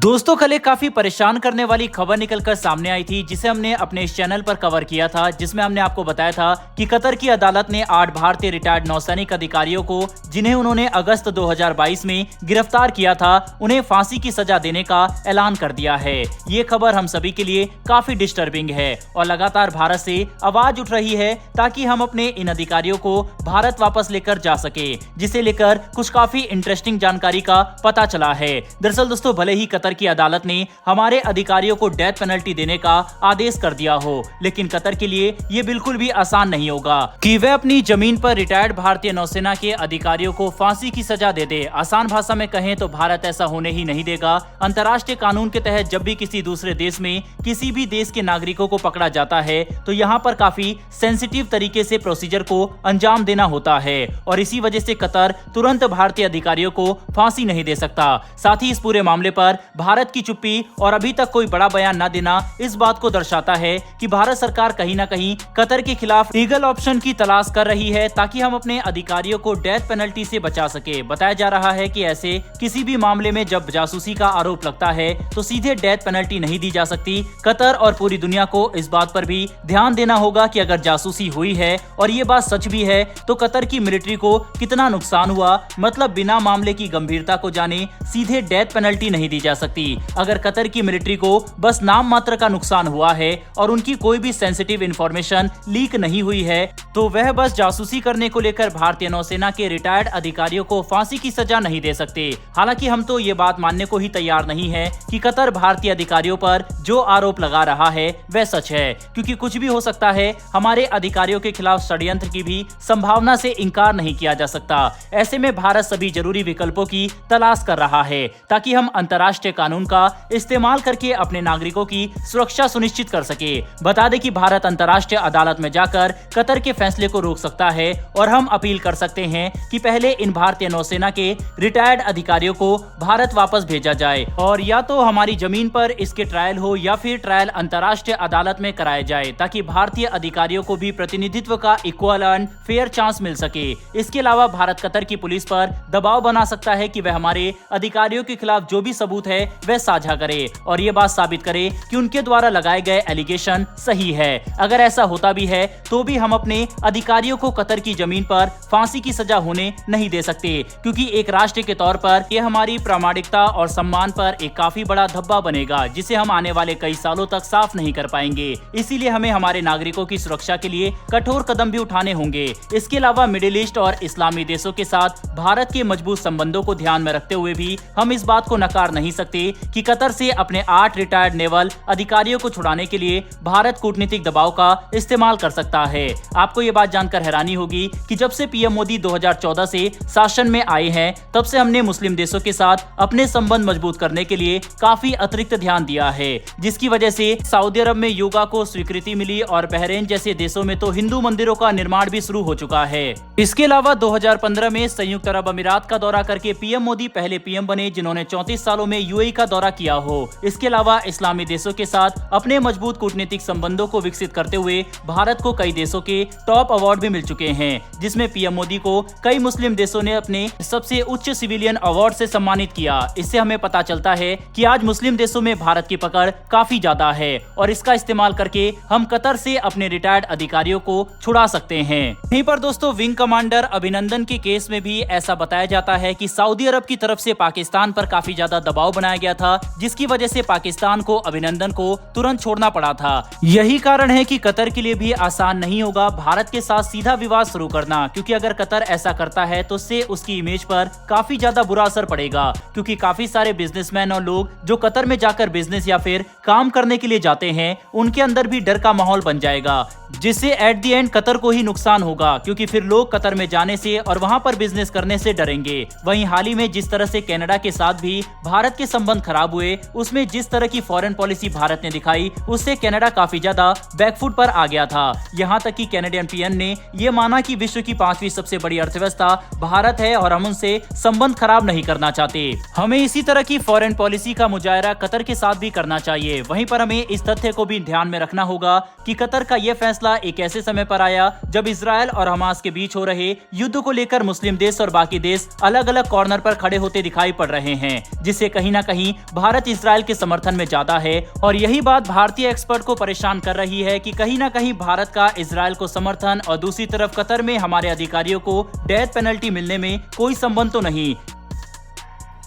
दोस्तों कल एक काफी परेशान करने वाली खबर निकलकर सामने आई थी, जिसे हमने अपने इस चैनल पर कवर किया था, जिसमें हमने आपको बताया था कि कतर की अदालत ने 8 भारतीय रिटायर्ड नौसैनिक अधिकारियों को, जिन्हें उन्होंने अगस्त 2022 में गिरफ्तार किया था, उन्हें फांसी की सजा देने का ऐलान कर दिया है। ये खबर हम सभी के लिए काफी डिस्टर्बिंग है और लगातार भारत से आवाज उठ रही है ताकि हम अपने इन अधिकारियों को भारत वापस लेकर जा सके, जिसे लेकर कुछ काफी इंटरेस्टिंग जानकारी का पता चला है। दरअसल दोस्तों, भले ही कतर की अदालत ने हमारे अधिकारियों को डेथ पेनल्टी देने का आदेश कर दिया हो, लेकिन कतर के लिए ये बिल्कुल भी आसान नहीं होगा कि वह अपनी जमीन पर रिटायर्ड भारतीय नौसेना के अधिकारियों को फांसी की सजा दे दे। आसान भाषा में कहें तो भारत ऐसा होने ही नहीं देगा। अंतर्राष्ट्रीय कानून के तहत जब भी किसी दूसरे देश में किसी भी देश के नागरिकों को पकड़ा जाता है तो यहाँ पर काफी सेंसिटिव तरीके से प्रोसीजर को अंजाम देना होता है और इसी वजह से कतर तुरंत भारतीय अधिकारियों को फांसी नहीं दे सकता। साथ ही इस पूरे मामले पर भारत की चुप्पी और अभी तक कोई बड़ा बयान न देना इस बात को दर्शाता है कि भारत सरकार कहीं न कहीं कतर के खिलाफ लीगल ऑप्शन की तलाश कर रही है ताकि हम अपने अधिकारियों को डेथ पेनल्टी से बचा सके। बताया जा रहा है कि ऐसे किसी भी मामले में जब जासूसी का आरोप लगता है तो सीधे डेथ पेनल्टी नहीं दी जा सकती। कतर और पूरी दुनिया को इस बात पर भी ध्यान देना होगा कि अगर जासूसी हुई है और ये बात सच भी है तो कतर की मिलिट्री को कितना नुकसान हुआ, मतलब बिना मामले की गंभीरता को जाने सीधे डेथ पेनल्टी नहीं दी जा सकती। अगर कतर की मिलिट्री को बस नाम मात्र का नुकसान हुआ है और उनकी कोई भी सेंसिटिव इंफॉर्मेशन लीक नहीं हुई है तो वह बस जासूसी करने को लेकर भारतीय नौसेना के रिटायर्ड अधिकारियों को फांसी की सजा नहीं दे सकते। हालांकि हम तो ये बात मानने को ही तैयार नहीं है कि कतर भारतीय अधिकारियों पर जो आरोप लगा रहा है वह सच है, क्योंकि कुछ भी हो सकता है। हमारे अधिकारियों के खिलाफ षड्यंत्र की भी संभावना से इनकार नहीं किया जा सकता। ऐसे में भारत सभी जरूरी विकल्पों की तलाश कर रहा है ताकि हम अंतर्राष्ट्रीय कानून का इस्तेमाल करके अपने नागरिकों की सुरक्षा सुनिश्चित कर सके। बता दें कि भारत अंतर्राष्ट्रीय अदालत में जाकर कतर के फैसले को रोक सकता है और हम अपील कर सकते हैं कि पहले इन भारतीय नौसेना के रिटायर्ड अधिकारियों को भारत वापस भेजा जाए और या तो हमारी जमीन पर इसके ट्रायल हो या फिर ट्रायल अंतर्राष्ट्रीय अदालत में कराया जाए ताकि भारतीय अधिकारियों को भी प्रतिनिधित्व का इक्वल एंड फेयर चांस मिल सके। इसके अलावा भारत कतर की पुलिस पर दबाव बना सकता है कि वह हमारे अधिकारियों के खिलाफ जो भी सबूत है वह साझा करे और ये बात साबित करे कि उनके द्वारा लगाए गए एलिगेशन सही है। अगर ऐसा होता भी है तो भी हम अपने अधिकारियों को कतर की जमीन पर फांसी की सजा होने नहीं दे सकते, क्योंकि एक राष्ट्र के तौर पर यह हमारी प्रामाणिकता और सम्मान पर एक काफी बड़ा धब्बा बनेगा, जिसे हम आने वाले कई सालों तक साफ नहीं कर पाएंगे। इसीलिए हमें हमारे नागरिकों की सुरक्षा के लिए कठोर कदम भी उठाने होंगे। इसके अलावा मिडिल ईस्ट और इस्लामी देशों के साथ भारत के मजबूत संबंधों को ध्यान में रखते हुए भी हम इस बात को नकार नहीं सकते कि कतर से अपने 8 रिटायर्ड नेवल अधिकारियों को छुड़ाने के लिए भारत कूटनीतिक दबाव का इस्तेमाल कर सकता है। आपको ये बात जानकर हैरानी होगी कि जब से पीएम मोदी 2014 से शासन में आए हैं तब से हमने मुस्लिम देशों के साथ अपने संबंध मजबूत करने के लिए काफी अतिरिक्त ध्यान दिया है, जिसकी वजह से सऊदी अरब में योगा को स्वीकृति मिली और बहरीन जैसे देशों में तो हिंदू मंदिरों का निर्माण भी शुरू हो चुका है। इसके अलावा 2015 में संयुक्त अरब अमीरात का दौरा करके पीएम मोदी पहले पीएम बने जिन्होंने 34 सालों में यूएई का दौरा किया हो। इसके अलावा इस्लामी देशों के साथ अपने मजबूत कूटनीतिक संबंधों को विकसित करते हुए भारत को कई देशों के टॉप अवार्ड भी मिल चुके हैं, जिसमें पीएम मोदी को कई मुस्लिम देशों ने अपने सबसे उच्च सिविलियन अवार्ड से सम्मानित किया। इससे हमें पता चलता है कि आज मुस्लिम देशों में भारत की पकड़ काफी ज्यादा है और इसका इस्तेमाल करके हम कतर से अपने रिटायर्ड अधिकारियों को छुड़ा सकते हैं। यहीं पर दोस्तों, विंग कमांडर अभिनंदन के केस में भी ऐसा बताया जाता है कि सऊदी अरब की तरफ से पाकिस्तान पर काफी ज्यादा दबाव बनाया गया था, जिसकी वजह से पाकिस्तान को अभिनंदन को तुरंत छोड़ना पड़ा था। यही कारण है कि कतर के लिए भी आसान नहीं होगा भारत के साथ सीधा विवाद शुरू करना, क्योंकि अगर कतर ऐसा करता है तो उससे उसकी इमेज पर काफी ज्यादा बुरा असर पड़ेगा, क्योंकि काफी सारे बिजनेसमैन और लोग जो कतर में जाकर बिजनेस या फिर काम करने के लिए जाते हैं उनके अंदर भी डर का माहौल बन जाएगा, जिससे एट द एंड कतर को ही नुकसान होगा, क्योंकि फिर लोग कतर में जाने से और वहां पर बिजनेस करने से डरेंगे। वहीं हाल ही में जिस तरह से कनाडा के साथ भी भारत के संबंध खराब हुए, उसमें जिस तरह की फॉरेन पॉलिसी भारत ने दिखाई उससे कनाडा काफी ज्यादा बैकफुट पर आ गया था। यहाँ तक कि कैनेडियन पीएम ने ये माना कि विश्व की 5वीं सबसे बड़ी अर्थव्यवस्था भारत है और हम उनसे संबंध खराब नहीं करना चाहते। हमें इसी तरह की फॉरेन पॉलिसी का मुजाहरा कतर के साथ भी करना चाहिए। वहीं पर हमें इस तथ्य को भी ध्यान में रखना होगा कि कतर का यह फैसला एक ऐसे समय पर आया जब इजरायल और हमास के बीच हो रहे युद्ध को लेकर मुस्लिम देश और बाकी देश अलग अलग कॉर्नर पर खड़े होते दिखाई पड़ रहे हैं, जिससे कहीं ना कहीं भारत इजराइल के समर्थन में ज्यादा है और यही बात भारतीय एक्सपर्ट को परेशान कर रही है कि कहीं ना कहीं भारत का इजराइल को समर्थन और दूसरी तरफ कतर में हमारे अधिकारियों को डेथ पेनल्टी मिलने में कोई संबंध तो नहीं।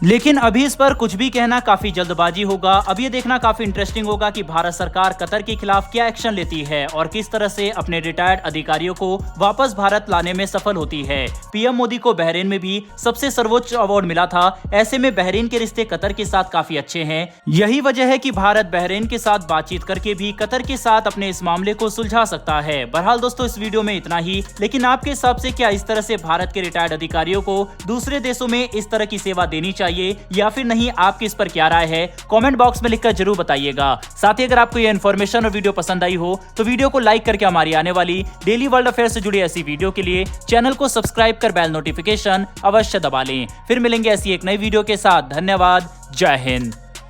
लेकिन अभी इस पर कुछ भी कहना काफी जल्दबाजी होगा। अब ये देखना काफी इंटरेस्टिंग होगा कि भारत सरकार कतर के खिलाफ क्या एक्शन लेती है और किस तरह से अपने रिटायर्ड अधिकारियों को वापस भारत लाने में सफल होती है। पीएम मोदी को बहरीन में भी सबसे सर्वोच्च अवार्ड मिला था। ऐसे में बहरीन के रिश्ते कतर के साथ काफी अच्छे हैं। यही वजह है कि भारत बहरीन के साथ बातचीत करके भी कतर के साथ अपने इस मामले को सुलझा सकता है। बहरहाल दोस्तों, इस वीडियो में इतना ही। लेकिन आपके हिसाब से क्या इस तरह से भारत के रिटायर्ड अधिकारियों को दूसरे देशों में इस तरह की सेवा देनी चाहिए या फिर नहीं? आपकी इस पर क्या राय है? कमेंट बॉक्स में लिखकर जरूर बताइएगा। साथ ही अगर आपको यह इन्फॉर्मेशन और वीडियो पसंद आई हो तो वीडियो को लाइक करके हमारी आने वाली डेली वर्ल्ड अफेयर से जुड़ी ऐसी वीडियो के लिए चैनल को सब्सक्राइब कर बेल नोटिफिकेशन अवश्य दबा लें। फिर मिलेंगे ऐसी एक नई वीडियो के साथ। धन्यवाद। जय हिंद।